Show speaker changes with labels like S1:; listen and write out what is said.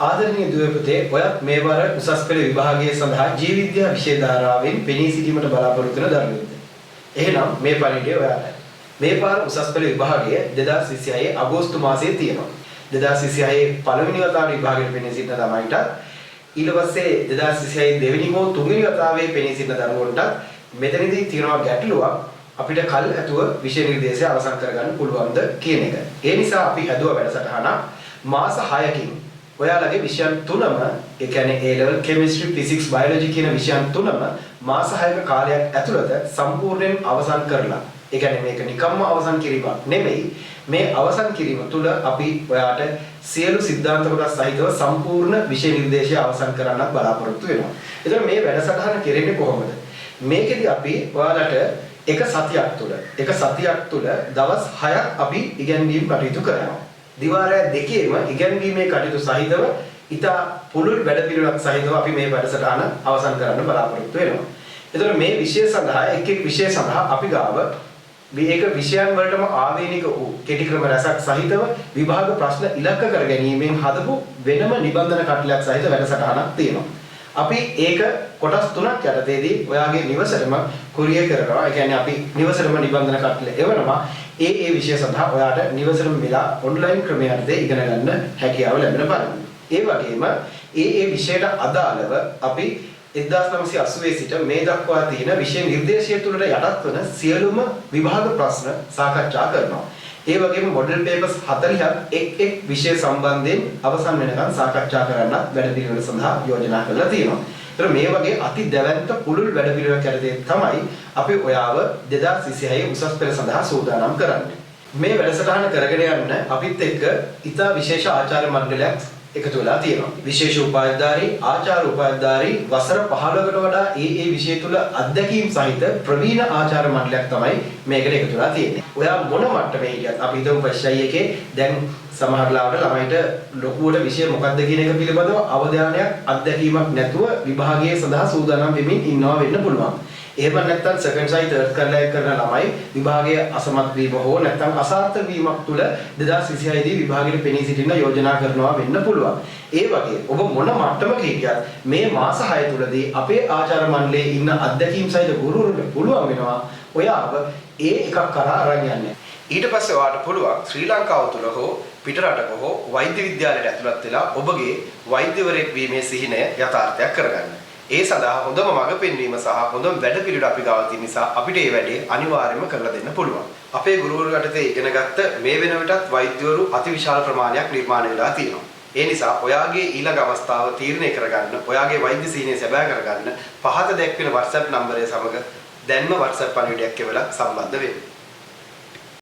S1: ආදරණීය දුවේ පුතේ ඔයත් මේ වර උසස් පෙළ විභාගයේ සඳහා ජීව විද්‍යා විෂය ධාරාවෙන් පෙනී සිටීමට බලාපොරොත්තු වෙන දරුවෙක්ද? එහෙනම් මේ පණිවිඩය ඔයාලට. මේ පාර උසස් පෙළ විභාගය 2026 අගෝස්තු මාසයේ තියෙනවා. 2026 පළවෙනි වතාවට විභාගයට පෙනී සිටින ළමයිට ඊට පස්සේ 2026 දෙවෙනි හෝ තුන්වෙනි වතාවේ පෙනී සිටින දරුවන්ට මෙතනදී තියෙනවා ගැටලුවක් අපිට කල් ඇතුව විෂය නිර්දේශය අවසන් කරගන්න පුළුවන්ද කියන එක. ඒ නිසා අපි හදුව වැඩසටහන මාස 6කින් ඔයාලගේ විෂයන් තුනම ඒ කියන්නේ A level chemistry physics biology කියන විෂයන් තුනම මාස 6ක කාලයක් ඇතුළත සම්පූර්ණයෙන් අවසන් කරලා ඒ කියන්නේ මේක නිකම්ම අවසන් කිරීමක් නෙමෙයි මේ අවසන් කිරීම තුළ අපි ඔයාට සියලු સિદ્ધාන්ත කොටස් සහිතව සම්පූර්ණ විෂය නිර්දේශය අවසන් කරන්නත් බලාපොරොත්තු වෙනවා. එතකොට මේ වැඩසටහන කෙරෙන්නේ කොහොමද? මේකෙදි අපි ඔයාලට එක සතියක් තුළ දවස් 6ක් අපි ඉගෙනීම් කටයුතු කරනවා. දිවාරය දෙකේම ඉගෙනීමේ කටයුතු සහිතව ඉතා පුළුල් වැඩපිළිවෙලක් සහිතව අපි මේ වැඩසටහන අවසන් කරන්න බලාපොරොත්තු වෙනවා. එතකොට මේ විෂය සඳහා එක් විෂය සඳහා අපි ගාව මේක විෂයන් වලටම ආවේනික වූ කෙටි ක්‍රම රැසක් සහිතව විභාග ප්‍රශ්න ඉලක්ක කර ගැනීමෙන් හදපු වෙනම නිබන්ධන කටලයක් සහිත වැඩසටහනක් තියෙනවා. අපි ඒක කොටස් තුනක් යටතේදී ඔයාගේ නිවසටම කුරියර් කරනවා. ඒ කියන්නේ අපි නිවසටම නිබන්ධන කටල එවනවා. ඒ විෂය සඳහා ඔයාට නිවසටම වෙලා ඔන්ලයින් ක්‍රමයකදී ඉගෙන ගන්න හැකියාව ලැබෙන බලන්න. ඒ වගේම ඒ විෂයට අදාළව අපි 1980 සිට මේ දක්වා තියෙන විෂය නිර්දේශය තුළට යටත් වන සියලුම විභාග ප්‍රශ්න සාකච්ඡා කරනවා. ඒ වගේම මොඩල් පේපර්ස් 40ක් එක් විෂය සම්බන්ධයෙන් අවසන් වෙනකන් සාකච්ඡා කරන්න වැඩපිළිවෙල සඳහා යෝජනා කරලා තියෙනවා. ඒතර මේ වගේ අති දැවැන්ත පුළුල් වැඩපිළිවෙලක් යටතේ තමයි අපි ඔයාව 2026 උසස් පෙළ සඳහා සූදානම් කරන්නේ. මේ වැඩසටහන කරගෙන යන්න අපිත් එක්ක ඉතා විශේෂ ආචාර්ය මණ්ඩලයක් එකතු වෙලා තියෙනවා. විශේෂ උපාධිධාරී ආචාර්ය උපාධිධාරී වසර 15කට වඩා ඒ විෂය තුල අධ්‍යක්ීම් සහිත ප්‍රවීණ ආචාර්ය මණ්ඩලයක් තමයි මේකට එකතු වෙලා තියෙන්නේ. ඔයා මොන මට්ටමේ හිටියත් අපි හිතමු පස්සේ එකේ දැන් සමහර ලාවට ළමයිට ලොකුවට විෂය මොකක්ද කියන එක පිළිබඳව අවධානයක් අධ්‍යක්ීමක් නැතුව විභාගයේ සඳහා සූදානම් වෙමින් ඉන්නවා වෙන්න පුළුවන්. එහෙම නැත්නම් සෙකන්ඩ් සයි තර්ඩ් කරලා කරන ළමයි විභාගයේ අසමත් වීම හෝ නැත්නම් අසාර්ථක වීමක් තුළ 2026 දී විභාගයට පෙනී සිටින්න යෝජනා කරනවා වෙන්න පුළුවන්. ඒ වගේ ඔබ මොන මට්ටමක හිටියත් මේ මාස 6 තුළදී අපේ ආචාර්ය මණ්ඩලයේ ඉන්න අධ්‍යක්ීම් සහිත ගුරුවරුන්ට පුළුවන් වෙනවා ඔයාව ඒ එකක් කරා අරන් යන්න. ඊට පස්සේ ඔයාට පුළුවන් ශ්‍රී ලංකාව තුළ හෝ පිටරටක හෝ වෛද්‍ය විද්‍යාලයට ඇතුළත් වෙලා ඔබගේ වෛද්‍යවරයෙක් වීමේ සිහිනය යථාර්ථයක් කරගන්න. ඒ සඳහා හොඳම මඟ පෙන්වීම සහ හොඳම වැඩපිළිවෙල අපි ගාව තියෙන නිසා අපිට මේ වැඩේ අනිවාර්යයෙන්ම කරලා දෙන්න පුළුවන්. අපේ ගුරුවරු යටතේ ඉගෙනගත්ත මේ වෙන විටත් වෛද්‍යවරු අතිවිශාල ප්‍රමාණයක් නිර්මාණය වෙලා තියෙනවා. ඒ නිසා ඔයාගේ ඊළඟ අවස්ථාව තීරණය කරගන්න, ඔයාගේ වෛද්‍ය සීනිය සැබෑ කරගන්න පහත දැක්වෙන WhatsApp නම්බරය සමග දැන්ම WhatsApp පණිවිඩයක් එවලා සම්බන්ධ වෙන්න.